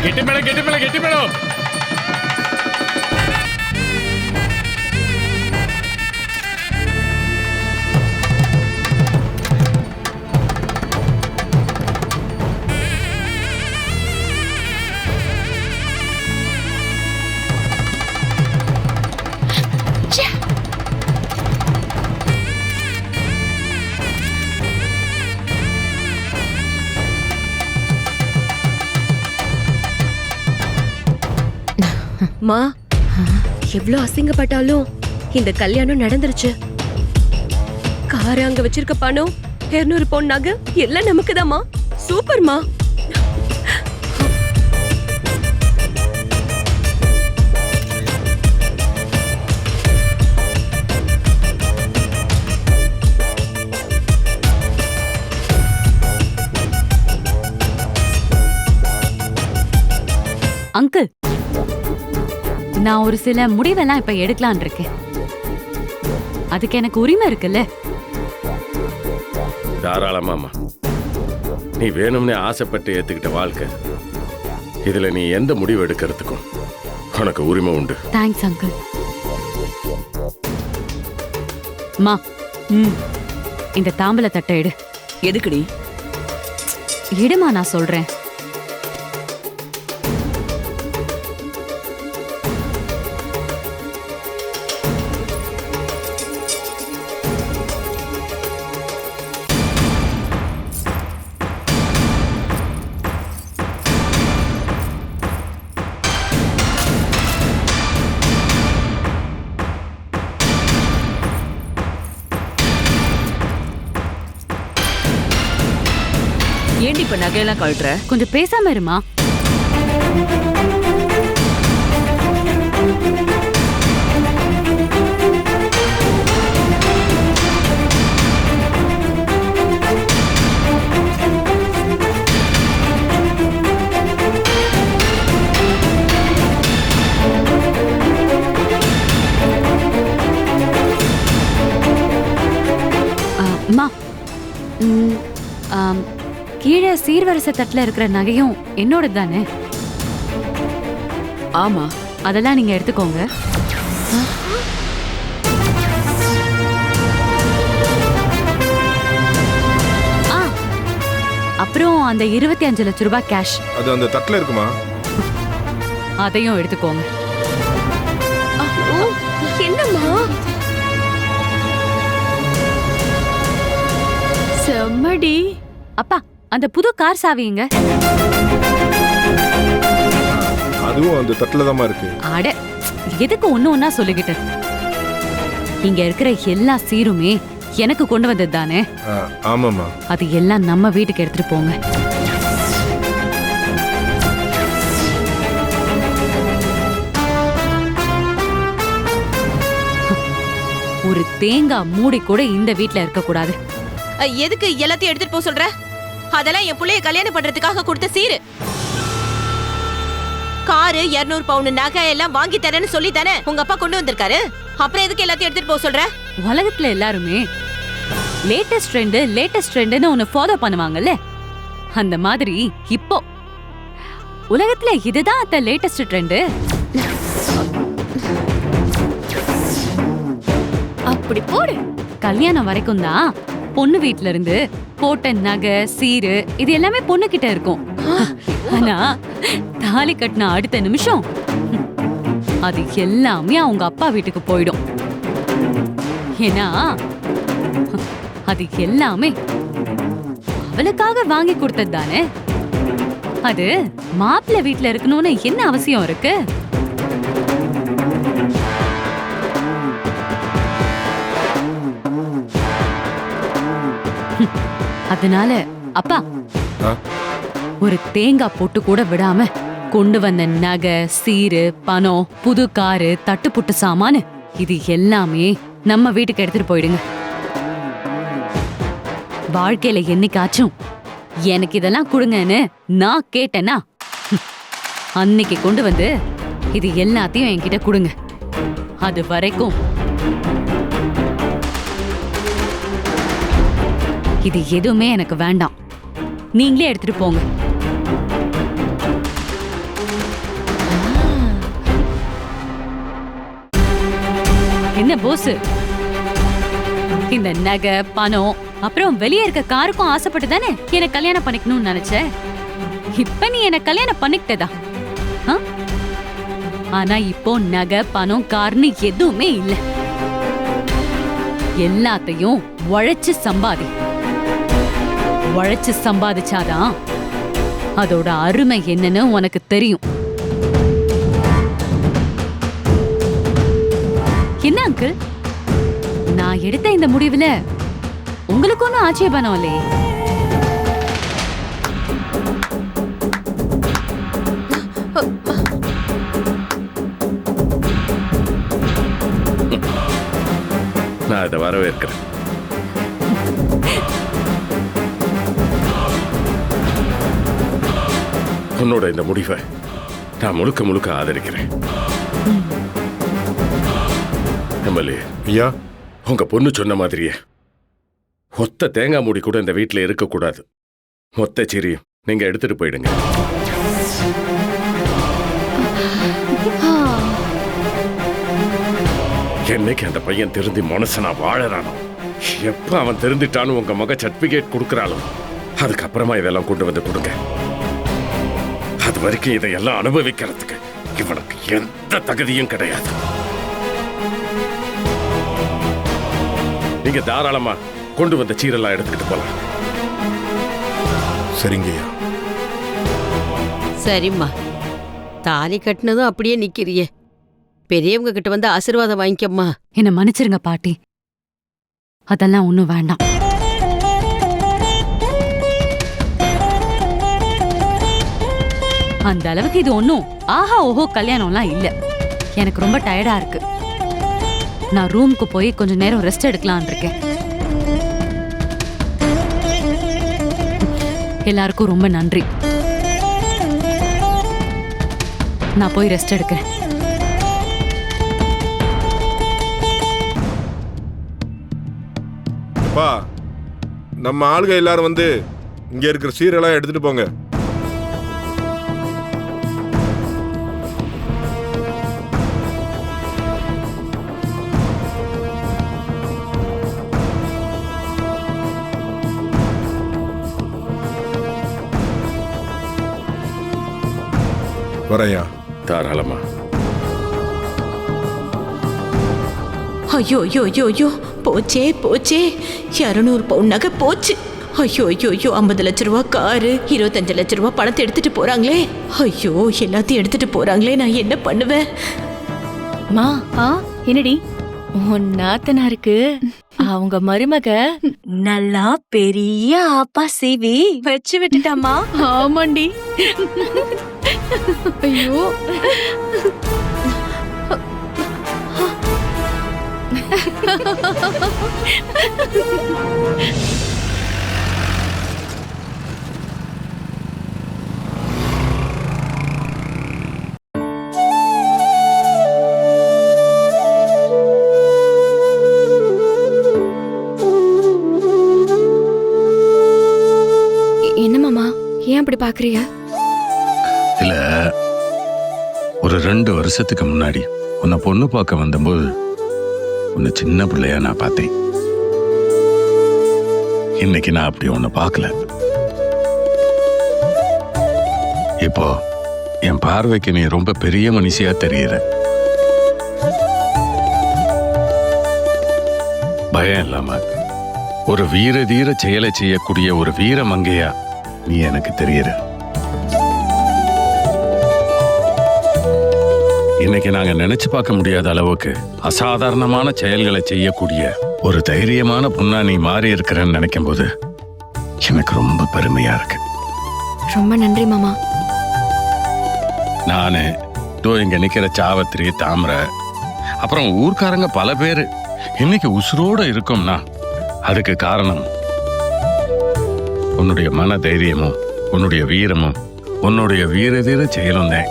கெட்டி மேடம் கெட்டி மேடம் கெட்டி மேடம். மா, எவ்வளவு அசிங்கப்பட்டாலும் இந்த கல்யாணம் நடந்துருச்சு. கார அங்க வச்சிருக்க பணம் 200 பவுன் நகை எல்லாம் நமக்குதாம்மா. சூப்பர்மா. அங்கிள், நான் ஒரு சில முடிவெல்லாம் இப்ப எடுக்கலான் இருக்கேன். அதுக்கு எனக்கு உரிமை இருக்குல்ல? தாராளமாமா. நீ வேணும்னே ஆசைப்பட்டு ஏத்துக்கிட்ட வாழ்க்கை. இதுல நீ எந்த முடிவு எடுக்கிறதுக்கும் உனக்கு உரிமை உண்டு. Thanks uncle. மா, இந்த தாம்பல தட்டை எடு. எதுக்குடி? இடுமா, நான் சொல்றேன். ஏண்டி இப்ப நகையெல்லாம் கழட்டுற? கொஞ்சம் பேசாம இருமா. அம்மா, கீழே சீர்வரிசை தட்டுல இருக்கிற நகையும் என்னோட தானே? ஆமா, அதெல்லாம் நீங்க எடுத்துக்கோங்க. அப்புறம் அந்த 25 லட்சம் ரூபாய் கேஷ், அது அந்த தட்டுல இருக்குமா? அதையும் எடுத்துக்கோங்க. என்னம்மா? செம்மடி. அப்பா, அந்த புது கார் சாவிங்க. அதுவும் அந்த தட்டுல தான் இருக்கு. அட, எதுக்கு ஒண்ணு சொல்லிக்கிட்டு? இங்க இருக்கிற எல்லா சீருமே எனக்கு கொண்டு வந்தது தானே? ஆமாமா. அது எல்லாம் நம்ம வீட்டுக்கு எடுத்துட்டு போங்க. ஒரு தேங்காய் மூடி கூட இந்த வீட்ல இருக்க கூடாது. எதுக்கு எல்லாத்தையும் எடுத்துட்டு போக சொல்ற? அதெல்லாம் என் புள்ளைய கல்யாணம் பண்றதுக்காக கொடுத்த சீரு. காரு 200 பவுன் நகை எல்லாம் வாங்கி தரேன்னு சொல்லி தானே உங்க அப்பா கொண்டு வந்திருக்காரு. அப்புறம் எதுக்கு எல்லாத்தையும் எடுத்துட்டு போக சொல்ற? உலகத்துல எல்லாருமே லேட்டஸ்ட் ட்ரெண்ட்னு ஒன்னு ஃபாலோ பண்ணுவாங்கல்ல, அந்த மாதிரி இப்போ உலகத்துல இதுதான் அந்த லேட்டஸ்ட் ட்ரெண்ட். அப்படி போடு. கல்யாணம் வரைக்கும் தான் பொண்ணு வீட்ல இருந்து போட்ட நகை சீரு இது எல்லாமே பொண்ணு கிட்ட இருக்கும். ஆனா தாலி கட்டின அடுத்த நிமிஷம் அது எல்லாமே அவங்க அப்பா வீட்டுக்கு போயிடும். ஏன்னா அது எல்லாமே அவளுக்காக வாங்கி கொடுத்தது தானே. அது மாப்பிள்ளை வீட்ல இருக்கணும்னு என்ன அவசியம் இருக்கு? அதனால அப்பா, ஒரு தேங்காய் போட்டு கூட விடாம கொண்டு வந்த நகை சீரு பணம் புது காரு தட்டுப்புட்டு சாமானு இது எல்லாமே நம்ம வீட்டுக்கு எடுத்துட்டு போயிடுங்க. வாழ்க்கையில என்னைக்காச்சும் எனக்கு இதெல்லாம் கொடுங்கன்னு நான் கேட்டேன்னா அன்னைக்கு கொண்டு வந்து இது எல்லாத்தையும் என்கிட்ட கொடுங்க. அது வரைக்கும் இது எதுவுமே எனக்கு வேண்டாம். நீங்களே எடுத்துட்டு போங்க. என்ன போஸ், இந்த நகை பணம் அப்புறம் வெளியே இருக்க காருக்கும் ஆசைப்பட்டு தானே என்ன கல்யாணம் பண்ணிக்கணும்னு நினைச்ச. இப்ப நீ என்ன கல்யாணம் பண்ணிக்கிட்டதா? ஆ? ஆனா இப்போ நகை பணம் கார்னு எதுவுமே இல்ல. எல்லாத்தையும் உழைச்சு சம்பாதி. உழைச்சு சம்பாதிச்சாதான் அதோட அருமை என்னன்னு உனக்கு தெரியும். என்ன அங்கிள், நான் எடுத்த இந்த முடிவுல உங்களுக்கு ஒன்னும் ஆட்சேபனம் இல்லையே? நான் இதை வரவேற்கிறேன். உன்னோட இந்த முடிவை நான் முழுக்க முழுக்க ஆதரிக்கிறேன். எம்எல்ஏ ஐயா, உங்க பொண்ணு சொன்ன மாதிரியே ஒத்த தேங்காய் மூடி கூட இந்த வீட்டில் இருக்கக்கூடாது. மொத்த சிரியும் நீங்க எடுத்துட்டு போயிடுங்க. என்னைக்கு அந்த பையன் திருந்தி மனுஷனா வாழறானோ, எப்ப அவன் திருந்திட்டான்னு உங்க மக சர்டிபிகேட் கொடுக்கறாளோ, அதுக்கப்புறமா இதெல்லாம் கொண்டு வந்து கொடுங்க. அது வரைக்கும் இதையெல்லாம் அனுபவிக்கிறதுக்கு இவனுக்கு எந்த தகுதியும் கிடையாது. நீங்க தாராளமா கொண்டு வந்த சீரெல்லாம் எடுத்துக்கிட்டு போலாம். சரிங்க ஐயா. சரிம்மா, தாலி கட்டினதும் அப்படியே நிக்கிறியே, பெரியவங்க கிட்ட வந்து ஆசீர்வாதம் வாங்கிக்கம்மா. என்ன மன்னிச்சிருங்க பாட்டி, அதெல்லாம் ஒண்ணும் வேண்டாம். அந்த அளவுக்கு இது ஒன்னும் ஆஹா ஓஹோ கல்யாணம்லாம் இல்ல. எனக்கு ரொம்ப டயர்டா இருக்கு. நான் ரூமுக்கு போய் கொஞ்ச நேரம் ரெஸ்ட் எடுக்கலான் இருக்கேன். எல்லாருக்கும் ரொம்ப நன்றி. நான் போய் ரெஸ்ட் எடுக்கிறேன். அப்பா, நம்ம ஆளுங்க எல்லாரும் வந்து இங்க இருக்கிற சீரெல்லாம் எடுத்துட்டு போங்க. வரையா? தாராளமா. ஐயோ ஐயோ ஐயோ ஐயோ, போச்சே போச்சே, 200 பவுன் நகை போச்சு. ஐயோ ஐயோ ஐயோ, 50 லட்ச ரூபா காரு, 25 லட்ச ரூபா பணத்தை எடுத்துட்டு போறாங்களே. ஐயோ, எல்லாத்தையும் எடுத்துட்டு போறாங்களே, நான் என்ன பண்ணுவேன்? மா, என்னடி உன் நாத்தனாருக்கு அவங்க மருமக நல்லா பெரிய ஆப்பா சீவி வச்சு விட்டுட்டாமா. ஆமாண்டி. ஐயோ, என்ன மாமா, ஏன் அப்படி பாக்குறீங்க? இல்ல, ஒரு 2 வருஷத்துக்கு முன்னாடி உன்னை பொண்ணு பார்க்க வந்தபோது உன்னை சின்ன பிள்ளையா நான் பார்த்தேன். இன்னைக்கு நான் அப்படி உன்னை பார்க்கல. இப்போ என் பார்வைக்கு நீ ரொம்ப பெரிய மனுஷியா தெரியுற. பயம் இல்லாம ஒரு வீர தீர செயலை செய்யக்கூடிய ஒரு வீர மங்கையா நீ எனக்கு தெரியுற. இன்னைக்கு நாங்க நினைச்சு பார்க்க முடியாத அளவுக்கு அசாதாரணமான செயல்களை செய்யக்கூடிய ஒரு தைரியமான பொண்ணா நீ மாறி இருக்கிறன்னு நினைக்கும் போது எனக்கு ரொம்ப பெருமையா இருக்கு. ரொம்ப நன்றி மாமா. நானு இங்க நிக்கிற சாவத்திரி, தாமரை, அப்புறம் ஊர்க்காரங்க பல பேரு இன்னைக்கு உசுரோட இருக்கோம்னா அதுக்கு காரணம் உன்னுடைய மன தைரியமும் உன்னுடைய வீரமும் உன்னுடைய வீர தீர செயலும் தான்.